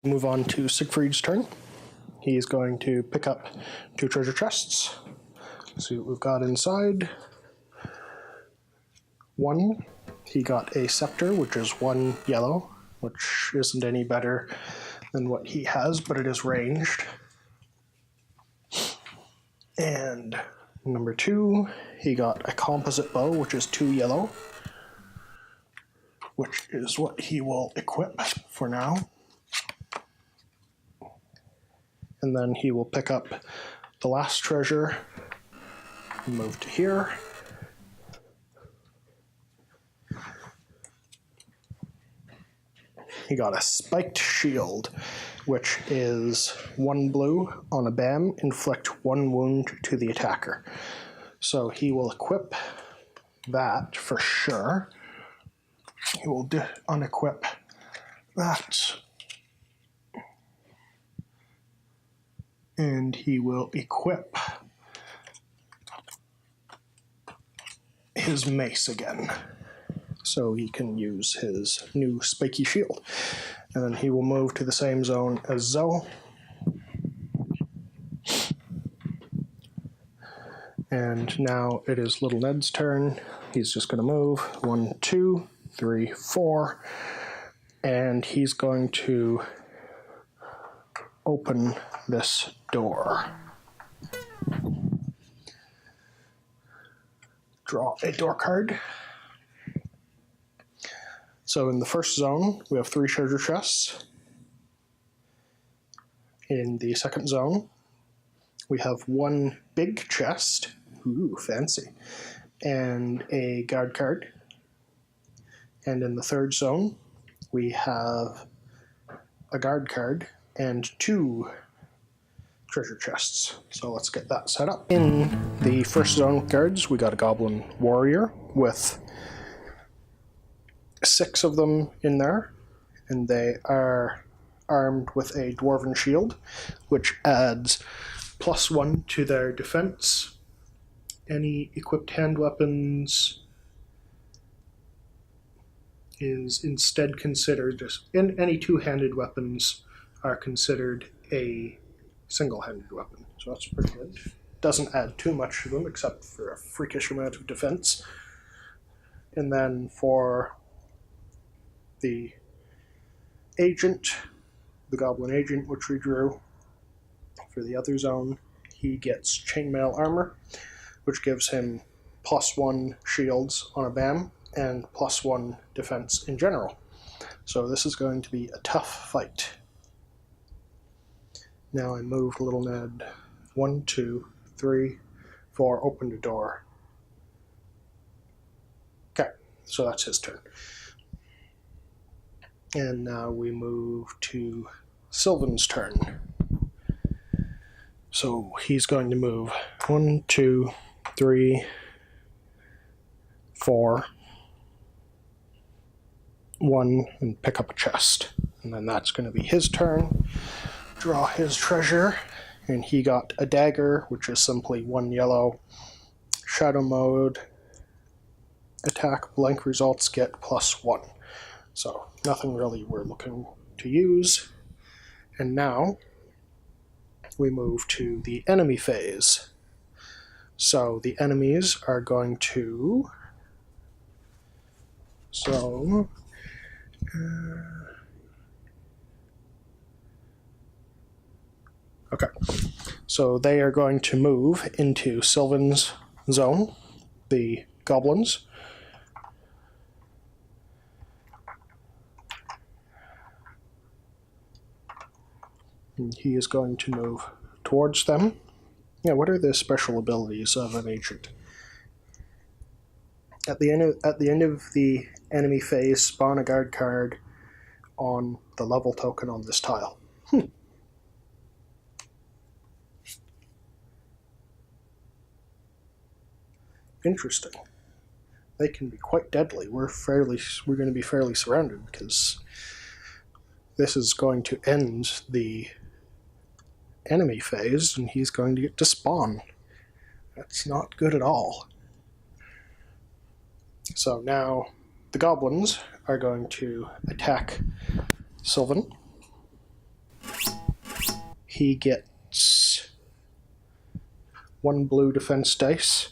Move on to Siegfried's turn. He's going to pick up 2 treasure chests. See what we've got inside. 1, he got a scepter, which is 1 yellow, which isn't any better than what he has, but it is ranged. And number 2, he got a composite bow, which is 2 yellow, which is what he will equip for now. And then he will pick up the last treasure and move to here. He got a spiked shield, which is 1 blue on a BAM, inflict 1 wound to the attacker. So he will equip that for sure. He will unequip that. And he will equip his mace again, so he can use his new spiky shield. And then he will move to the same zone as Zoe. And now it is Little Ned's turn. He's just going to move 1, 2, 3, 4, and he's going to open this door. Draw a door card. So in the first zone, we have 3 treasure chests. In the second zone, we have 1 big chest, ooh, fancy, and a guard card. And in the third zone, we have a guard card and 2 treasure chests. So let's get that set up. In the first zone guards, we got a goblin warrior with 6 of them in there, and they are armed with a dwarven shield, which adds +1 to their defense. Any equipped hand weapons is instead considered, any 2-handed weapons are considered a single-handed weapon, so that's pretty good. Doesn't add too much to them, except for a freakish amount of defense. And then for the agent, the goblin agent, which we drew for the other zone, he gets chainmail armor, which gives him +1 shields on a BAM and +1 defense in general. So this is going to be a tough fight. Now I moved Little Ned 1, 2, 3, 4, opened a door. Okay, so that's his turn. And now we move to Sylvan's turn. So he's going to move 1, 2, 3, 4, 1, and pick up a chest. And then that's going to be his turn. Draw his treasure, and he got a dagger, which is simply 1 yellow. Shadow mode, attack blank results get +1. So nothing really we're looking to use. And now we move to the enemy phase. So the enemies are going to... Okay, so they are going to move into Sylvan's zone, the goblins. And he is going to move towards them. Yeah, what are the special abilities of an agent? At the end of the enemy phase, spawn a guard card on the level token on this tile. Interesting. They can be quite deadly. We're going to be fairly surrounded because this is going to end the enemy phase, and he's going to get to spawn. That's not good at all. So now the goblins are going to attack Sylvan. he gets 1 blue defense dice,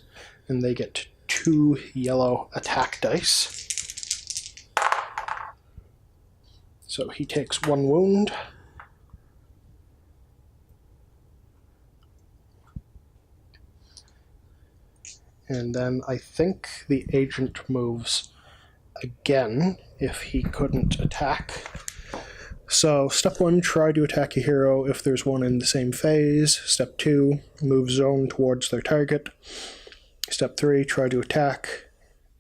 and they get 2 yellow attack dice. So he takes 1 wound. And then I think the agent moves again if he couldn't attack. So step 1, try to attack a hero if there's one in the same phase. Step 2, move zone towards their target. Step 3, try to attack.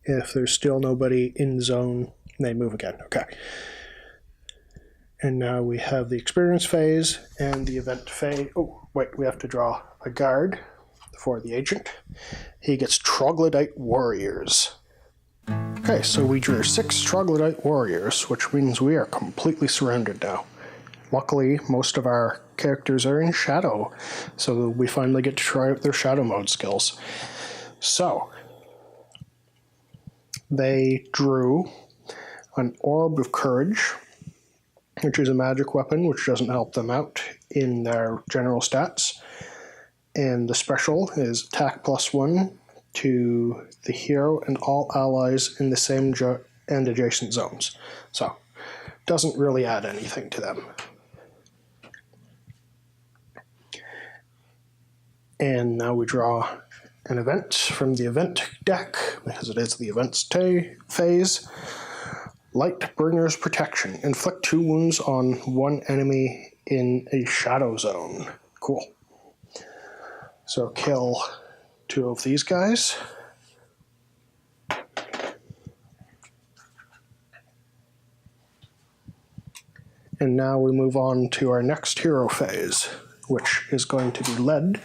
If there's still nobody in zone, they move again. Okay. And now we have the experience phase and the event phase. Oh, wait, we have to draw a guard for the agent. He gets Troglodyte Warriors. Okay, so we drew 6 Troglodyte Warriors, which means we are completely surrounded now. Luckily, most of our characters are in Shadow, so we finally get to try out their Shadow Mode skills. So, they drew an Orb of Courage, which is a magic weapon, which doesn't help them out in their general stats. And the special is attack +1 to the hero and all allies in the same and adjacent zones. So, doesn't really add anything to them. And now we draw an event from the event deck, because it is the events phase. Lightbringer's Protection. Inflict 2 wounds on 1 enemy in a shadow zone. Cool. So kill 2 of these guys. And now we move on to our next hero phase, which is going to be led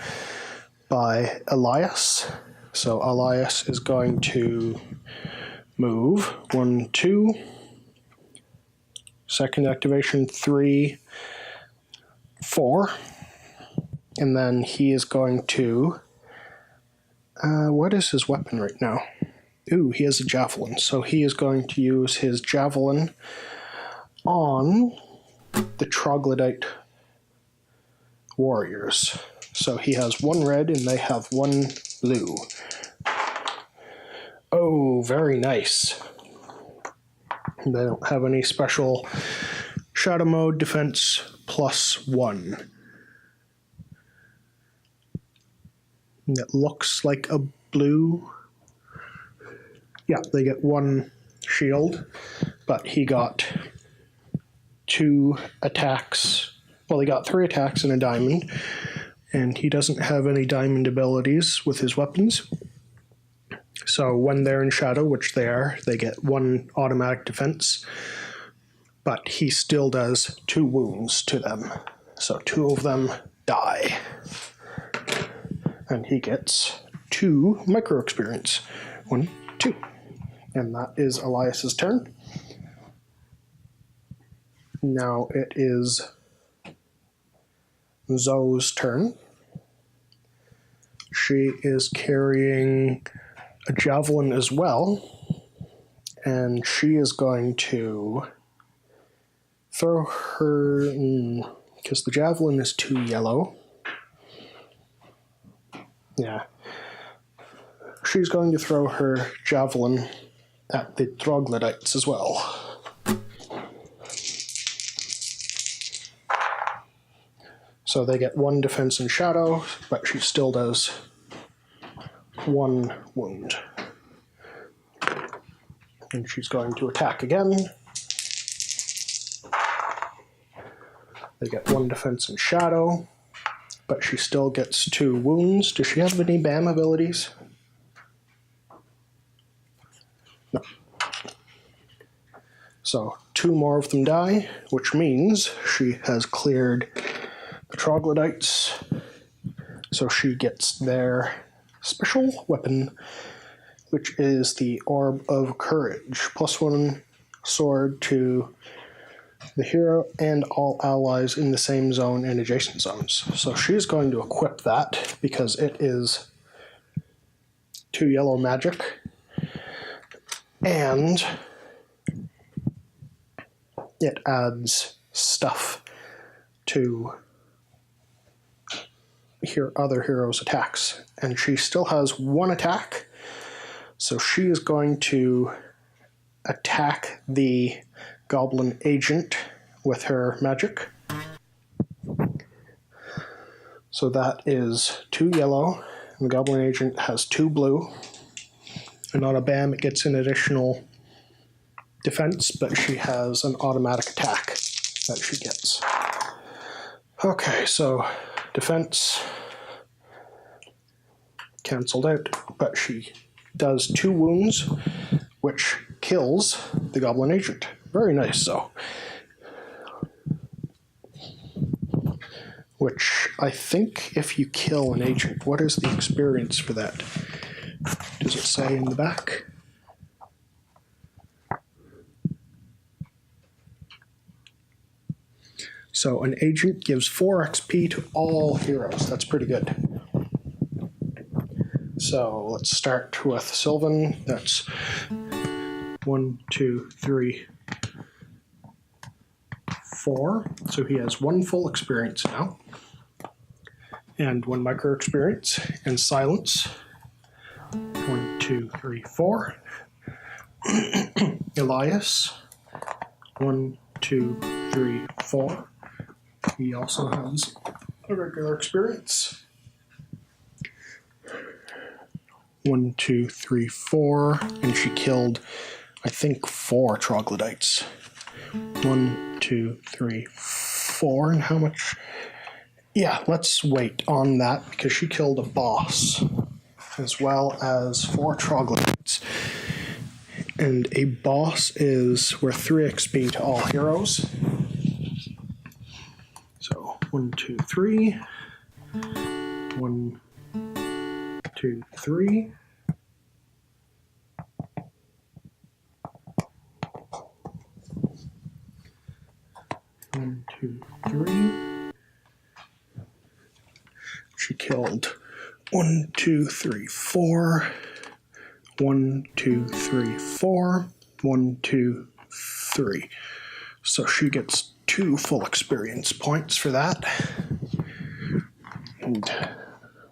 by Elias. So Elias is going to move 1, 2, second activation 3, 4, and then he is going to, what is his weapon right now? Ooh, he has a javelin, so he is going to use his javelin on the Troglodyte Warriors. So he has 1 red and they have 1 blue. Oh, very nice. They don't have any special Shadow Mode defense +1. And it looks like a blue. Yeah, they get 1 shield, but he got 2 attacks. Well, he got 3 attacks and a diamond, and he doesn't have any diamond abilities with his weapons. So when they're in shadow, which they are, they get 1 automatic defense, but he still does 2 wounds to them. So 2 of them die. And he gets 2 micro experience. 1, 2. And that is Elias's turn. Now it is Zoe's turn. She is carrying a javelin as well, and she is going to throw her, because the javelin is 2 yellow. Yeah. She's going to throw her javelin at the troglodytes as well. So they get 1 defense in shadow, but she still does 1 wound. And she's going to attack again. They get 1 defense in shadow, but she still gets 2 wounds. Does she have any BAM abilities? No. So 2 more of them die, which means she has cleared the troglodytes. So she gets their special weapon, which is the Orb of Courage. +1 sword to the hero and all allies in the same zone and adjacent zones. So she's going to equip that because it is 2 yellow magic. And it adds stuff to other hero's attacks. And she still has one attack, so she is going to attack the goblin agent with her magic. So that is 2 yellow, and the goblin agent has 2 blue. And on a BAM, it gets an additional defense, but she has an automatic attack that she gets. Okay, so defense cancelled out, but she does 2 wounds, which kills the goblin agent. Very nice, though. Which I think if you kill an agent, what is the experience for that? Does it say in the back? So an agent gives 4 XP to all heroes. That's pretty good. So let's start with Sylvan. That's 1, 2, 3, 4. So he has 1 full experience now. And 1 micro experience. And silence. 1, 2, 3, 4. Elias. 1, 2, 3, 4. He also has a regular experience. 1, 2, 3, 4. And she killed, I think, 4 troglodytes. 1, 2, 3, 4. And how much? Yeah, let's wait on that because she killed a boss as well as 4 troglodytes. And a boss is worth 3 XP to all heroes. So 1, 2, 3. 1, 2, 3. One, 2, 3. She killed 1, 2, 3, 4. 1, 2, 3, 4. 1, 2, 3. So she gets 2 full experience points for that. And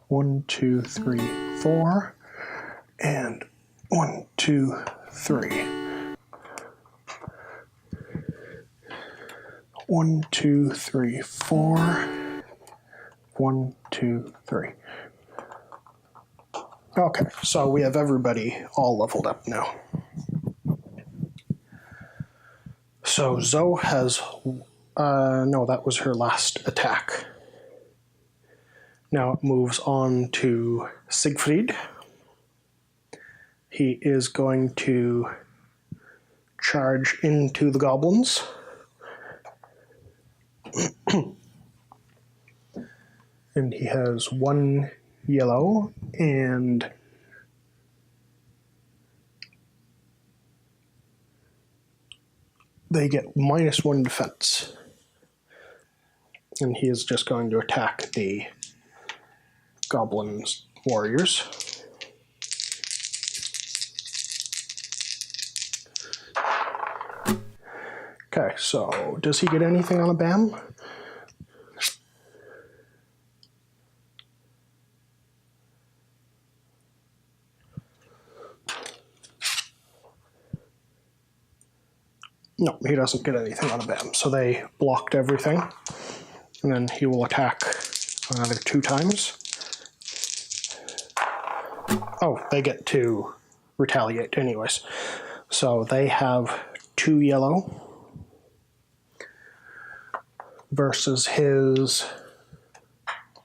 1, 2, 3, 4. And 1, 2, 3. 1, 2, 3, 4. 1, 2, 3. Okay, so we have everybody all leveled up now. So Zoe has, no, that was her last attack. Now it moves on to Siegfried. He is going to charge into the goblins. And he has 1 yellow and they get -1 defense. And he is just going to attack the goblins warriors. Okay, so does he get anything on a BAM? No, he doesn't get anything on a BAM. So they blocked everything. And then he will attack another 2 times. Oh, they get to retaliate anyways. So they have 2 yellow versus his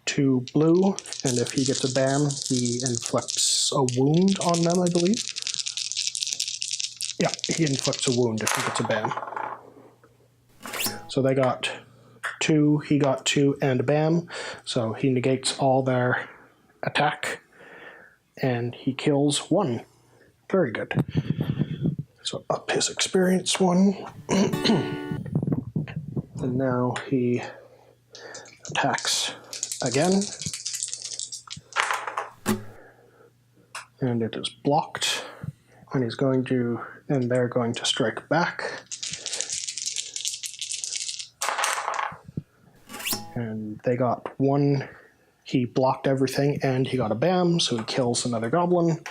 2 blue. And if he gets a BAM, he inflicts a wound on them, I believe. Yeah, he inflicts a wound if he gets a BAM. So they got 2, he got 2, and a BAM. So he negates all their attack. And he kills 1. Very good. So up his experience 1. And now he attacks again. And it is blocked. And he's going to, and they're going to strike back. And they got 1 he blocked everything and he got a bam, so he kills another goblin.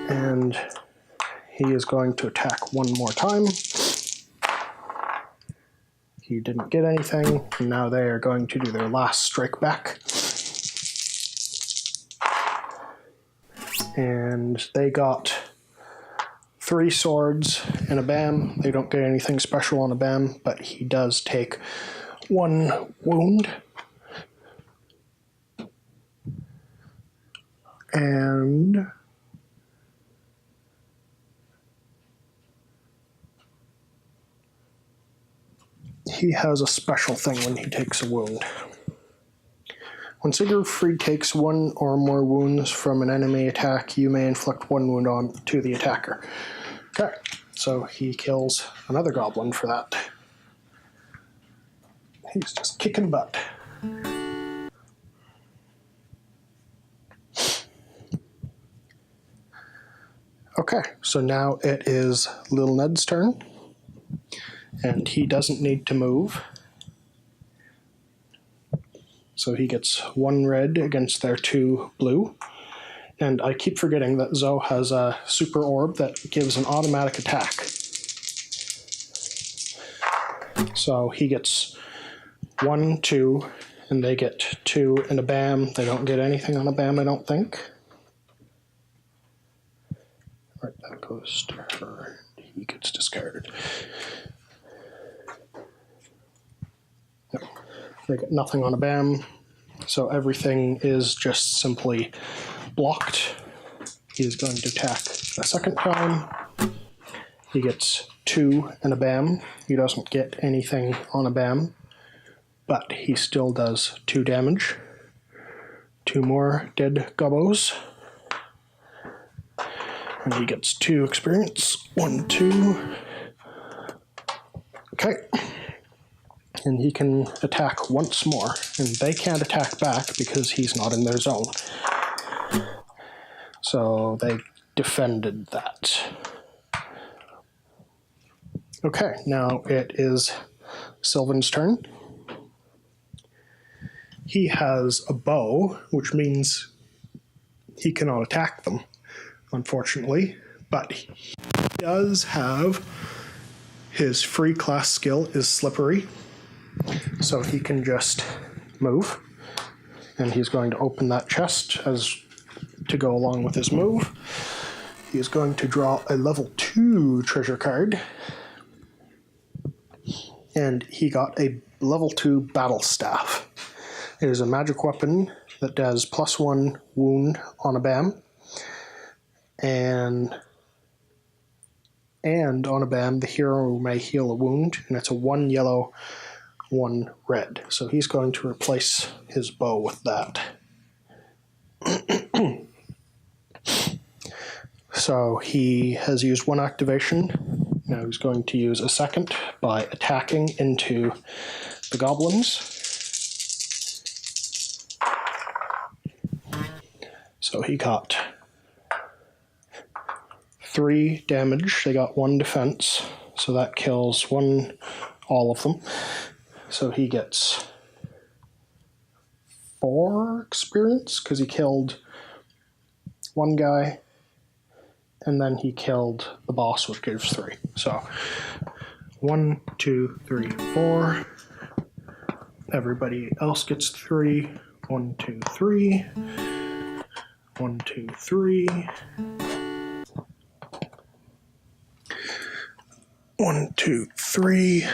And he is going to attack one more time. He didn't get anything, and now they are going to do their last strike back. And they got 3 swords and a bam. They don't get anything special on a bam, but he does take 1 wound. And he has a special thing when he takes a wound. When Siegfried takes 1 or more wounds from an enemy attack, you may inflict 1 wound on to the attacker. Okay, so he kills another goblin for that. He's just kicking butt. Okay, so now it is Little Ned's turn, and he doesn't need to move. So he gets 1 red against their 2 blue. And I keep forgetting that Zoe has a super orb that gives an automatic attack. So he gets 1, 2, and they get 2 and a bam. They don't get anything on a bam, I don't think. Right, that goes to her. He gets discarded. No. They get nothing on a bam, so everything is just simply blocked. He is going to attack a second time. He gets 2 and a bam. He doesn't get anything on a bam, but he still does 2 damage. 2 more dead gobbos. And he gets 2 experience. 1, 2. Okay. And he can attack once more, and they can't attack back because he's not in their zone. So they defended that. Okay, now it is Sylvan's turn. He has a bow, which means he cannot attack them, unfortunately, but he does have his free class skill is Slippery. So he can just move, and he's going to open that chest as to go along with his move. He is going to draw a level 2 treasure card, and he got a level 2 battle staff. It is a magic weapon that does +1 wound on a bam, and on a bam the hero may heal a wound, and it's a 1 yellow 1 red. So he's going to replace his bow with that. So he has used 1 activation. Now he's going to use a second by attacking into the goblins. So he got 3 damage. They got 1 defense. So that kills all of them. So he gets 4 experience because he killed 1 guy, and then he killed the boss, which gives 3. So 1, 2, 3, 4. Everybody else gets 3. 1, 2, 3. 1, 2, 3. 1, 2, 3.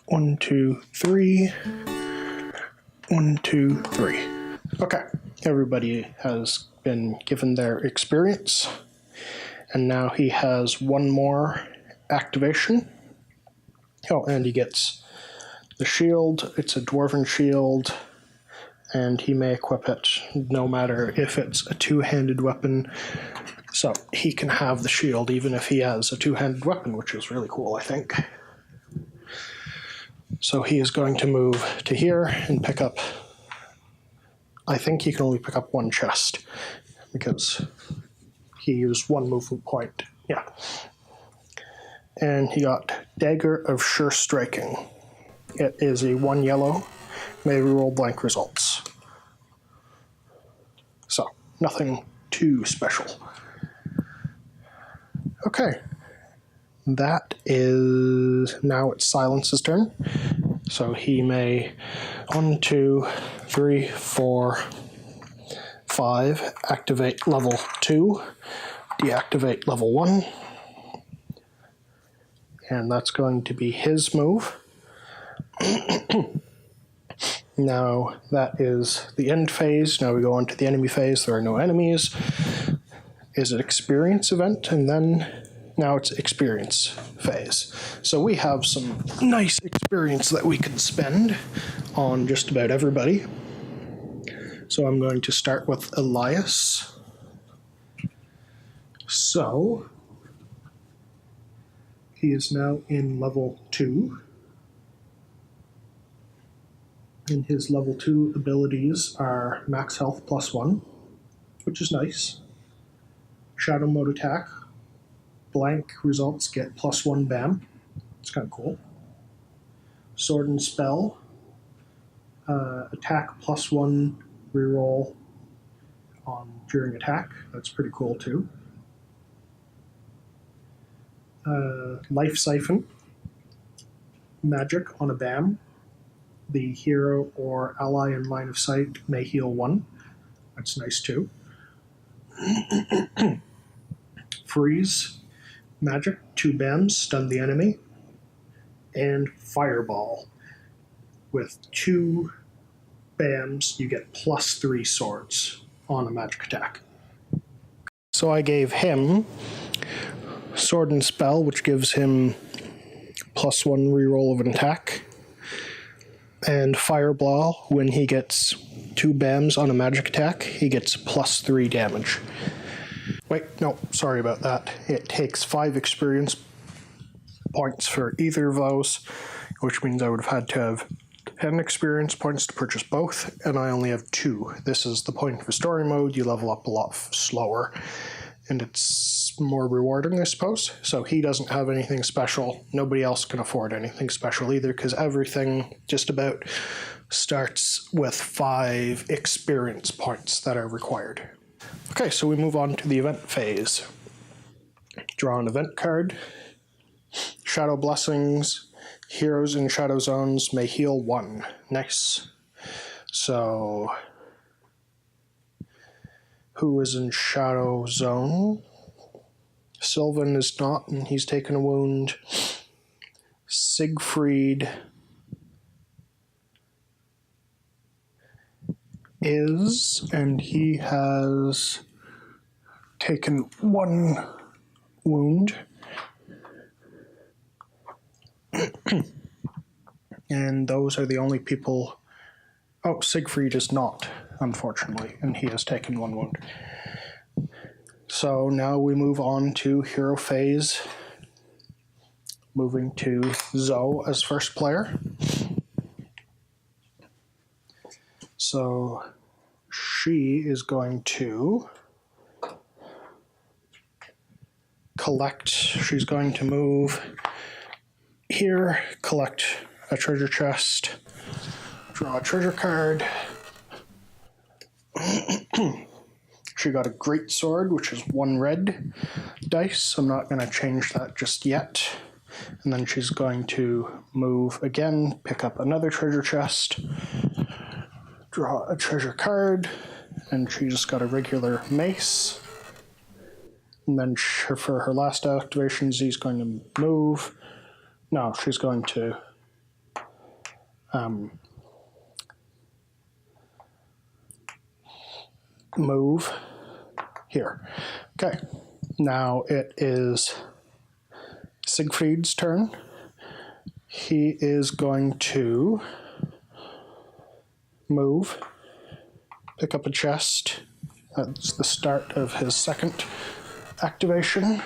1, 2, 3. 1, 2, 3. Okay, everybody has been given their experience, and now he has 1 more activation. Oh, and he gets the shield. It's a dwarven shield, and he may equip it no matter if it's a 2-handed weapon. So he can have the shield even if he has a 2-handed weapon, which is really cool, I think. So he is going to move to here and pick up, I think he can only pick up 1 chest because he used 1 movement point. Yeah. and he got Dagger of Sure Striking. It is a 1 yellow, may reroll blank results. So, nothing too special. Okay, that is, now it's Silence's turn. So he may 1, 2, 3, 4, 5, activate level 2, deactivate level 1, and that's going to be his move. Now that is the end phase. Now we go on to the enemy phase. There are no enemies. Is it experience event? And then now it's experience phase. So we have some nice experience that we can spend on just about everybody. So I'm going to start with Elias. So he is now in level 2. And his level 2 abilities are max health +1, which is nice. Shadow mode attack. Blank results get +1 bam. It's kind of cool. Sword and spell. Attack +1 reroll during attack. That's pretty cool too. Life siphon. Magic on a bam. The hero or ally in line of sight may heal 1. That's nice too. Freeze. Magic, 2 bams, stun the enemy. And fireball. With 2 bams, you get +3 swords on a magic attack. So I gave him sword and spell, which gives him +1 reroll of an attack. And fireball, when he gets 2 bams on a magic attack, he gets +3 damage. Wait, no, sorry about that. It takes 5 experience points for either of those, which means I would have had to have 10 experience points to purchase both, and I only have 2. This is the point of story mode. You level up a lot slower, and it's more rewarding, I suppose. So he doesn't have anything special. Nobody else can afford anything special either, because everything just about starts with 5 experience points that are required. Okay, so we move on to the event phase. Draw an event card. Shadow Blessings. Heroes in Shadow Zones may heal 1. Nice. So, who is in Shadow Zone? Sylvan is not, and he's taken a wound. Siegfried is, and he has taken 1 wound. And those are the only people. Oh, Siegfried is not, unfortunately, and he has taken 1 wound. So now we move on to hero phase, moving to Zoe as first player. So she is going to collect, she's going to move here, collect a treasure chest, draw a treasure card. She got a great sword, which is 1 red dice. I'm not going to change that just yet. And then she's going to move again, pick up another treasure chest, draw a treasure card, and she just got a regular mace. And then for her last activation, she's going to move. No, she's going to move here. Okay, now it is Siegfried's turn. He is going to move, pick up a chest. That's the start of his second activation.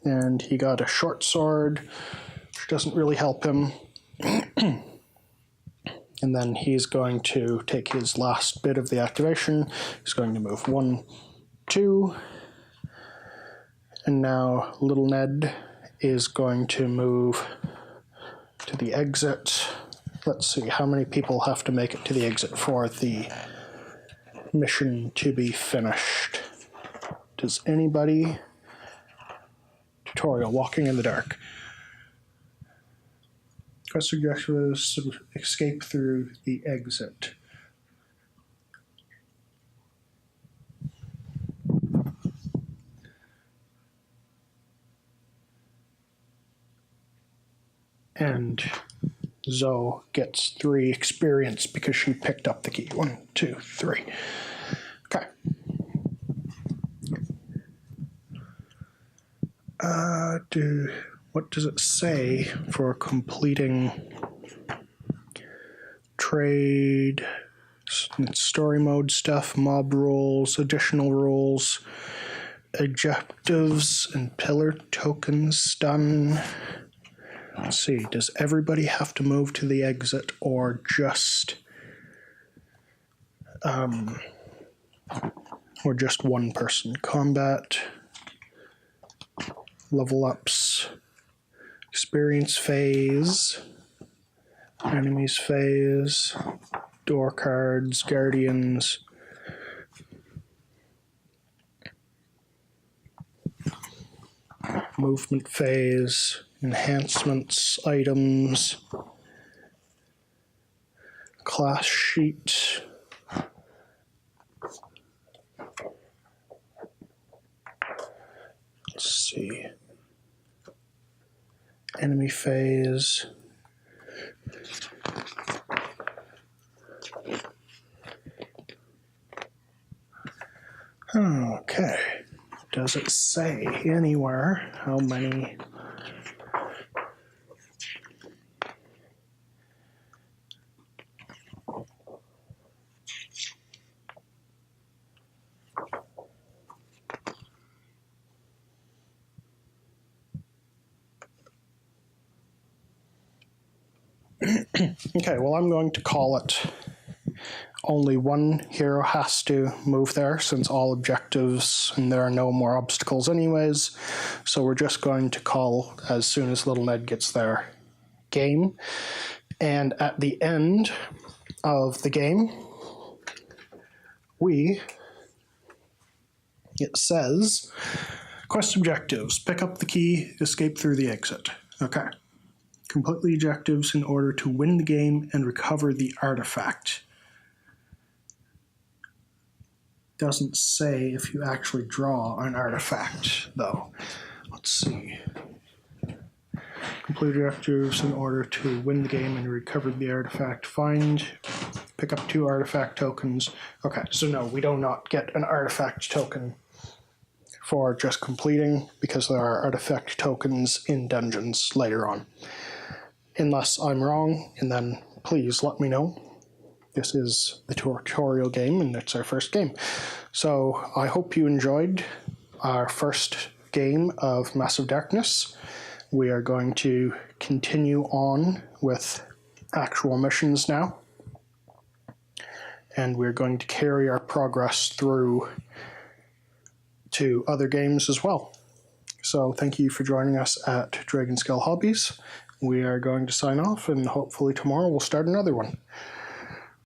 And he got a short sword, which doesn't really help him. And then he's going to take his last bit of the activation. He's going to move 1, 2. And now little Ned is going to move to the exit. Let's see, how many people have to make it to the exit for the mission to be finished? Does anybody? Tutorial, walking in the dark. Quest objective is to escape through the exit. And Zoe gets 3 experience because she picked up the key. 1, 2, 3. Okay. What does it say for completing trade, story mode stuff, mob rules, additional rules, objectives, and pillar tokens done? Let's see, does everybody have to move to the exit or just one person? Combat, level ups, experience phase, enemies phase, door cards, guardians, movement phase, enhancements, items, class sheet, let's see, enemy phase, okay, does it say anywhere how many? Okay, well, I'm going to call it only one hero has to move there since all objectives and there are no more obstacles anyways. So we're just going to call, as soon as little Ned gets there, game. And at the end of the game, it says, quest objectives, pick up the key, escape through the exit. Okay. Complete the objectives in order to win the game and recover the artifact. Doesn't say if you actually draw an artifact, though. Let's see. Complete objectives in order to win the game and recover the artifact. Pick up 2 artifact tokens. Okay, so no, we do not get an artifact token for just completing because there are artifact tokens in dungeons later on. Unless I'm wrong, and then please let me know. This is the tutorial game, and it's our first game. So I hope you enjoyed our first game of Massive Darkness. We are going to continue on with actual missions now. And we're going to carry our progress through to other games as well. So thank you for joining us at Dragon Scale Hobbies. We are going to sign off, and hopefully tomorrow we'll start another one.